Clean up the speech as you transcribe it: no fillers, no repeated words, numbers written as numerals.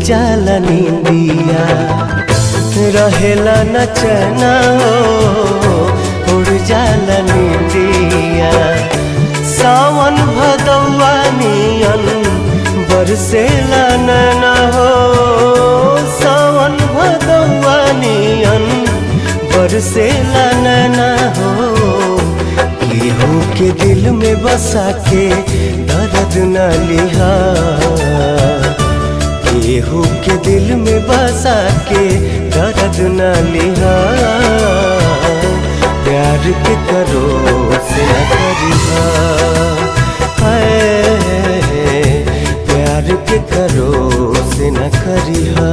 जाला नींदिया, रहेला न चैना उड़ जाला नींदिया। सावन भदौआ नियन बरसेला नैना हो, सावन भदौआ नियन बरसेला नैना हो। केहू के दिल में बसा के दर्द न लिहा, केहू के दिल में बसा के दर्द न लिहा। प्यार के करो से न करिहा, प्यार के करो से न करिहा।